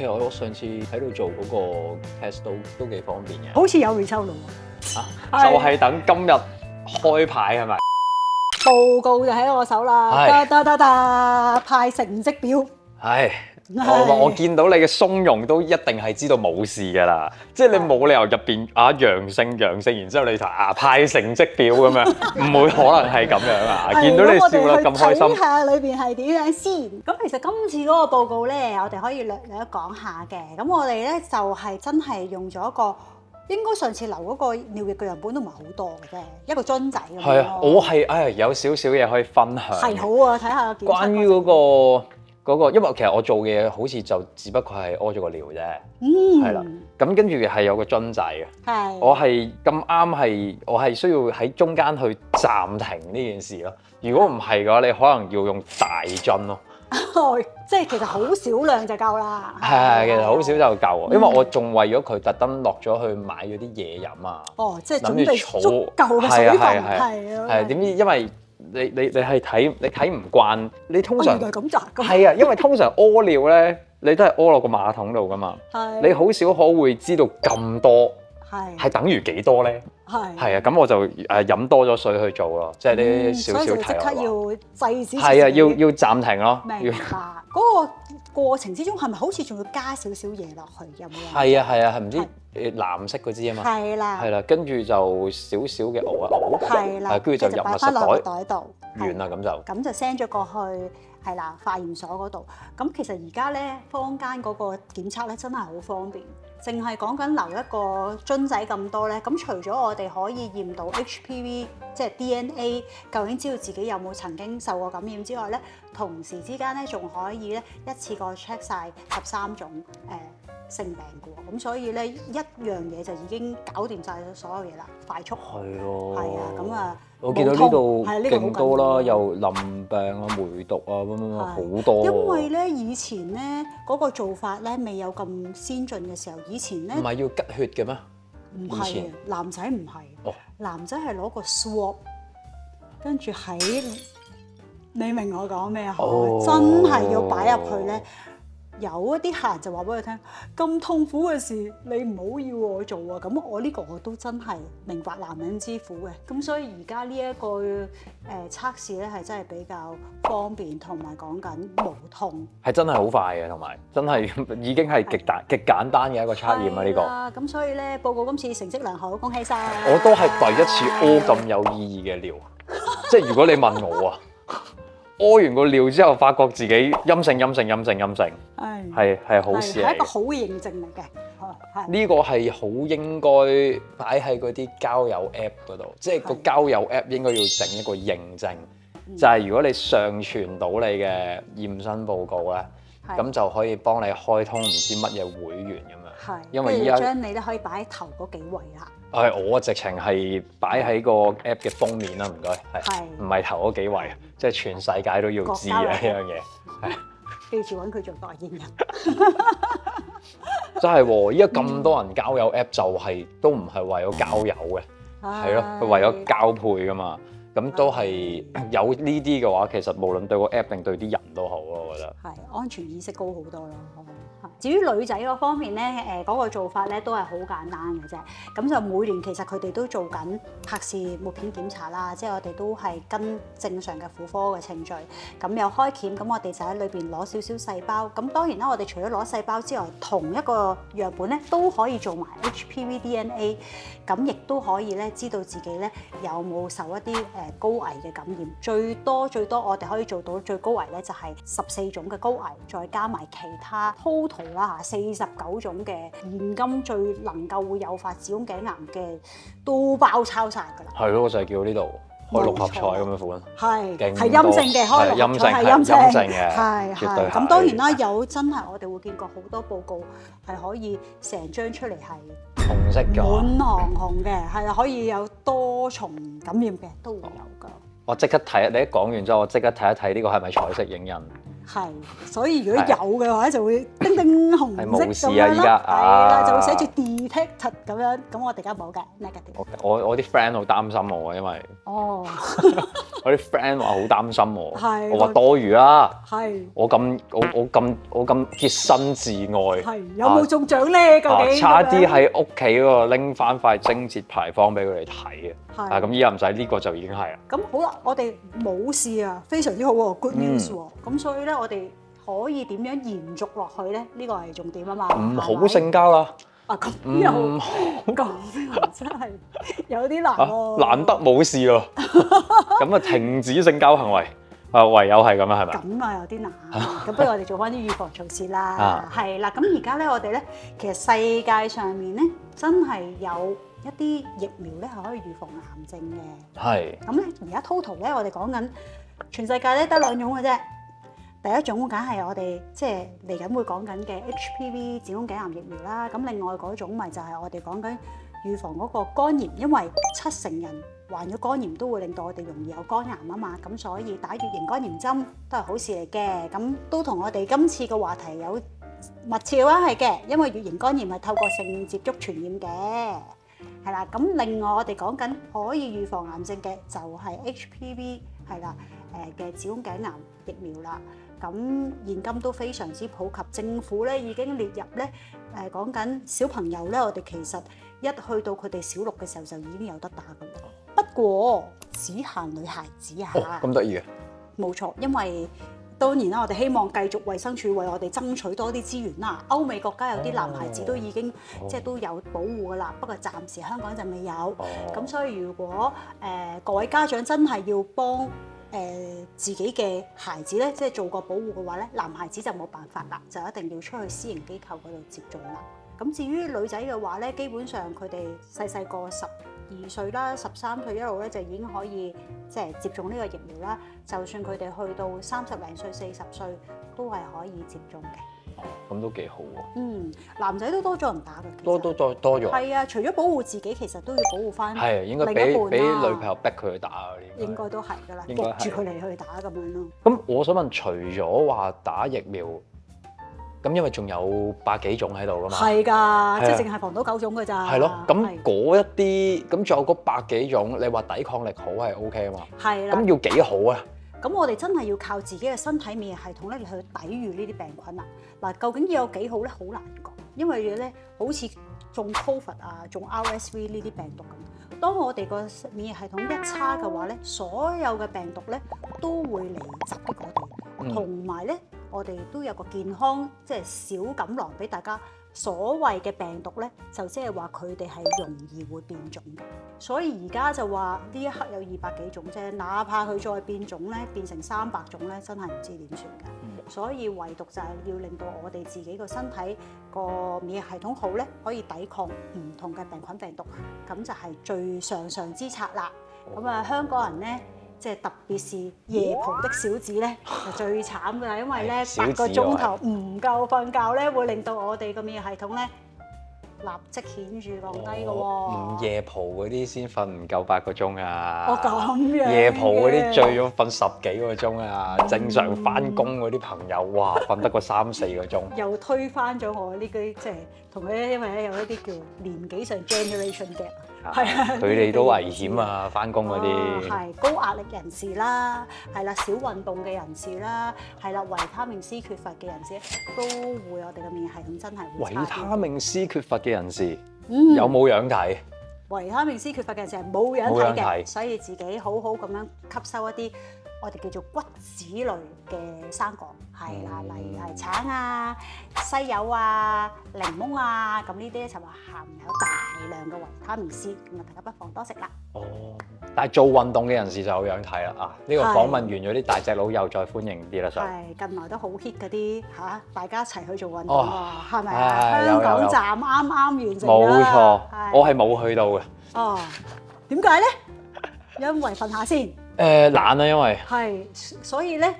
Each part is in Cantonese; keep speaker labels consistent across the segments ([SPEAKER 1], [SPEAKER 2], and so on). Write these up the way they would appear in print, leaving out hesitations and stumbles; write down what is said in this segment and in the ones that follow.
[SPEAKER 1] 其實我上次喺度做嗰個 test 都幾方便嘅。
[SPEAKER 2] 好似有 result 咯
[SPEAKER 1] 啊，就係等今日開牌係咪？
[SPEAKER 2] 報告就喺我手啦，派成績表。
[SPEAKER 1] 唉，我見到你嘅鬆容都一定係知道冇事㗎啦，即係你冇理由入邊陽性，然之後你就派成績表咁樣，唔會可能係咁樣啊！見到你笑得咁開心，
[SPEAKER 2] 睇下裏邊係點樣先。咁其實今次嗰個報告咧，我哋可以略講下嘅。咁我哋咧就係真係用咗一個。應該上次留嗰個尿液嘅樣本都唔係好多嘅啫，一個樽仔咁樣。
[SPEAKER 1] 係啊，我係有少少嘢可以分享。
[SPEAKER 2] 係好啊，睇下
[SPEAKER 1] 關於嗰個，因為其實我做嘅嘢好似就只不過係屙咗個尿啫。係啦。咁跟住係有個樽仔嘅。係。我係咁啱我係需要喺中間去暫停呢件事咯。如果唔係嘅話，你可能要用大樽咯。
[SPEAKER 2] 即係其實好少量就夠啦。
[SPEAKER 1] 係，其實好少就夠，因為我仲為咗佢特登落咗去買咗啲嘢飲啊。哦，
[SPEAKER 2] 即係準備足夠嘅水分。係啊。
[SPEAKER 1] 點知因為你係睇唔慣，你通常
[SPEAKER 2] 原來咁咋？
[SPEAKER 1] 係啊，因為通常屙尿咧，你都係屙落個馬桶度噶嘛。你好少可會知道咁多係等於幾多咧？係啊，咁我就飲多咗水去做咯，即係啲少少題外話。所以就即刻要制止。係啊，要暫停咯。
[SPEAKER 2] 明白。嗰個過程之中係咪好似仲要加少少嘢落去？有冇？
[SPEAKER 1] 係啊，係唔知藍色嗰支啊嘛。係啦，跟住就少少嘅牛。係啦，跟住就入密實袋度。完啦，咁就
[SPEAKER 2] send 咗過去。係啦，化驗所嗰度。咁其實而家咧，坊間嗰個檢測咧真係好方便，淨係講緊留一個樽仔咁多咧。咁除咗我哋可以驗到 HPV， 即係 DNA， 究竟知道自己有冇曾經受過感染之外咧，同時之間咧仲可以咧一次過 check 晒13種性病嘅喎。咁所以咧一樣嘢就已經搞掂晒所有嘢啦，快速。係咯。係啊，咁啊。
[SPEAKER 1] 我見到呢度勁多啦，又淋病啊、梅毒啊好多。
[SPEAKER 2] 因為咧以前咧嗰個做法咧未有咁先進嘅時候，以前咧
[SPEAKER 1] 唔係要吉血嘅咩？
[SPEAKER 2] 唔係，男仔唔係，男仔係攞個 swab， 跟住喺你明我講咩啊？真係要擺入去咧。有一啲客人就話俾佢聽，咁痛苦嘅事你唔好要我做啊！咁我呢個我都真係明白男人之苦嘅。咁所以而家呢一個測試咧係真係比較方便，同埋講緊無痛。
[SPEAKER 1] 係真係好快嘅，同埋真係已經係極簡單嘅一個測驗啊！呢個。
[SPEAKER 2] 咁所以咧報告今次成績良好，恭喜晒！
[SPEAKER 1] 我都係第一次屙咁有意義嘅尿，即係如果你問我啊。屙完個尿之後，發覺自己陰性，係好事嚟嘅，
[SPEAKER 2] 係一個好嘅認證嚟嘅。
[SPEAKER 1] 呢個係好應該擺喺嗰啲交友 App 嗰度，即係個交友 App 應該要整一個認證，就係如果你上傳到你嘅驗身報告咧，咁就可以幫你開通唔知乜嘢會員咁樣。因為依家
[SPEAKER 2] 將你都可以擺喺頭嗰幾位啦。
[SPEAKER 1] 我直情係擺喺個 app 嘅封面啦，唔該，唔係頭嗰幾位，即係全世界都要知嘅呢樣嘢。
[SPEAKER 2] 記住揾佢做代言人。
[SPEAKER 1] 真係喎！依家咁多人交友 app 就係都唔係為咗交友嘅，係咯，佢為咗交配噶嘛。咁都係有呢啲嘅話，其實無論對個 app 定對啲人都好咯，我覺得。
[SPEAKER 2] 係安全意識高好多咯。至於女仔嗰方面咧，嗰個做法咧都係好簡單嘅啫。咁就每年其實佢哋都做緊柏氏抹片檢查啦，即係我哋都係跟正常嘅婦科嘅程序。咁有開鉗，咁我哋就喺裏邊攞少少細胞。咁當然啦，我哋除咗攞細胞之外，同一個樣本咧都可以做埋 HPV DNA。咁亦都可以咧知道自己咧有冇受一啲高危嘅感染。最多我哋可以做到最高危咧就係14種嘅高危，再加埋其他 total 啦嚇49種嘅現今最能夠會誘發子宮頸癌嘅都包抄晒㗎啦。
[SPEAKER 1] 係咯，我就係叫呢度開六合彩咁樣款。係
[SPEAKER 2] 陰性嘅開六合彩係陰性嘅，係
[SPEAKER 1] 絕對係。
[SPEAKER 2] 咁當然啦，有真係我哋會見過好多報告係可以成張出嚟係
[SPEAKER 1] 紅色㗎，
[SPEAKER 2] 滿行紅嘅，係啊，可以有多重感染嘅都會有㗎。
[SPEAKER 1] 我即刻睇，你一講完之後，我即刻睇一睇呢個係咪彩色影印？
[SPEAKER 2] 係，所以如果有嘅話，就會叮叮紅色咁樣咯。係啦，就會寫住 detected 咁樣。咁我哋而家冇嘅 negative。
[SPEAKER 1] 我啲 friend 好擔心我啊，因為我啲 friend 話好擔心我，
[SPEAKER 2] 係
[SPEAKER 1] 我話多餘啦。
[SPEAKER 2] 係
[SPEAKER 1] 我咁潔身自愛，
[SPEAKER 2] 係有冇中獎咧？究竟
[SPEAKER 1] 差啲喺屋企嗰度拎翻塊貞節牌坊俾佢哋睇啊！咁依家唔使呢個就已經係啦。
[SPEAKER 2] 咁好啦，我哋冇事啊，非常之好喎 ，good news 喎。咁所以咧，我哋可以點樣延續落去咧？呢個係重點啊嘛。
[SPEAKER 1] 唔好性交啦！
[SPEAKER 2] 啊咁又咁真係有啲難喎。
[SPEAKER 1] 難得冇事咯，咁啊停止性交行為啊，唯有係咁啊，係咪？
[SPEAKER 2] 咁啊有啲難，咁不如我哋做翻啲預防措施啦。係啦，咁而家咧我哋咧其實世界上面咧真係有一啲疫苗咧係可以預防癌症嘅。係。咁咧而家 total 咧我哋講緊全世界咧得2種嘅啫。第一種梗係我哋即係嚟緊會講緊嘅 HPV 子宮頸癌疫苗啦，咁另外嗰種咪就係我哋講緊預防嗰個肝炎，因為70%人患咗肝炎都會令到我哋容易有肝癌啊嘛，咁所以打乙型肝炎針都係好事嚟嘅，咁都同我哋今次嘅話題有密切關係嘅，因為乙型肝炎係透過性接觸傳染嘅，係啦，咁另外我哋講緊可以預防癌症嘅就係 HPV 係啦，嘅子宮頸癌疫苗啦。咁現今都非常之普及，政府咧已經列入咧講緊小朋友咧，我哋其實一去到佢哋小6嘅時候就已經有得打㗎啦。不過只限女孩子啊。哦，咁得意嘅。冇錯，因為當然啦，我哋希望繼續衛生署為我哋爭取多啲資源啦。歐美國家有啲男孩子都已經即係都有保護㗎啦，不過暫時香港就未有。咁所以如果各位家長真係要幫自己嘅孩子咧，即係做個保護嘅話咧，男孩子就冇辦法啦，就一定要出去私營機構嗰度接種啦。咁至於女仔嘅話咧，基本上佢哋細個12歲啦、13歲一路咧就已經可以即係接種呢個疫苗啦。就算佢哋去到30零歲、40歲都係可以接種嘅。咁都幾好喎。男仔都多咗人打嘅。多咗。係啊，除咗保護自己，其實都要保護翻另一半啦。係應該俾女朋友逼佢去打嗰啲。應該都係㗎啦，焗住佢嚟去打咁樣咯。咁我想問，除咗話打疫苗，咁因為仲有百幾種喺度㗎嘛？係㗎，即係淨係防到9種㗎咋。係咯，咁嗰一啲，咁仲有嗰百幾種，你話抵抗力好係 OK 啊嘛？係啦。咁要幾好啊？咁我哋真係要靠自己嘅身體免疫系統咧嚟去抵禦呢啲病菌啊！嗱，究竟要有幾好咧？好難講，因為咧好似中 COVID 啊、中 RSV 呢啲病毒咁，當我哋個免疫系統一差嘅話咧，所有嘅病毒咧都會嚟襲擊我哋，同埋咧我哋都有個健康即係小錦囊俾大家。所謂嘅病毒咧，就即係話佢哋係容易會變種嘅，所以而家就話呢一刻有200幾種啫，哪怕佢再變種咧，變成300種咧，真係唔知點算㗎。所以唯獨就係要令到我哋自己個身體個免疫系統好咧，可以抵抗唔同嘅病菌病毒，咁就係最上之策啦。咁啊，香港人咧。即係特別是夜蒲的小子咧，就最慘㗎啦，因為咧8個鐘頭唔夠瞓覺咧，會令到我哋個免疫系統咧立即顯著降低㗎喎。唔夜蒲嗰啲先瞓唔夠8個鐘啊！哦咁樣。夜蒲嗰啲最咗瞓10幾個鐘啊！正常翻工嗰啲朋友，哇，瞓得個3、4個鐘。又推翻咗我呢啲即係同佢咧，因為咧有一啲叫年紀上 generation gap。係啊，佢哋都危險啊！翻工嗰啲係高壓力人士啦，係啦，少運動嘅人士啦，係啦，維他命 C 缺乏嘅人士都會我哋嘅免疫系統真係會差啲。維他命 C 缺乏嘅人士有冇樣睇？維他命 C 缺乏嘅人士係冇樣睇嘅，所以自己好好咁樣吸收一啲我哋叫做骨子類嘅生果，係啦，例如係橙啊、西柚啊、檸檬啊，咁呢啲就話含有大量嘅維他命 C，咁啊大家不妨多食啦。哦，但係做運動嘅人士就有樣睇啦啊！呢個訪問完咗啲大隻佬又再歡迎啲啦，就係近來都好 hit 嗰啲嚇，大家一齊去做運動啊，係咪啊？香港站啱啱完成啦，冇錯，我係冇去到嘅。哦，點解咧？因為瞓下先。懶啊，因為係，所以咧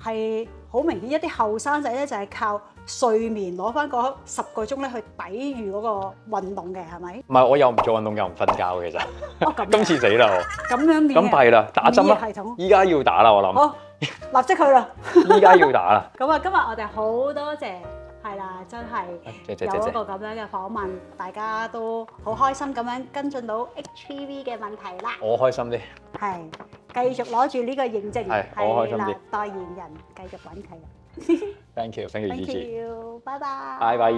[SPEAKER 2] 係好明顯，一啲後生仔咧就係靠睡眠攞翻嗰10個鐘咧去抵禦嗰個運動嘅，係咪？唔係，我又唔做運動又唔瞓覺，其實。哦，咁。今次死啦我。咁樣變。咁弊啦，打針啦。免疫系統。依家要打啦，我諗。好，立即去啦。依家要打啦。咁啊，今日我哋好多謝。係啦，真係有一個咁樣嘅訪問，大家都好開心咁樣跟進到 HPV 嘅問題啦。我開心啲。係，繼續攞住呢個認證，
[SPEAKER 1] 係我開心啲。
[SPEAKER 2] 代言人繼續揾佢。
[SPEAKER 1] Thank you，thank you，
[SPEAKER 2] Thank you，拜拜。
[SPEAKER 1] 拜拜。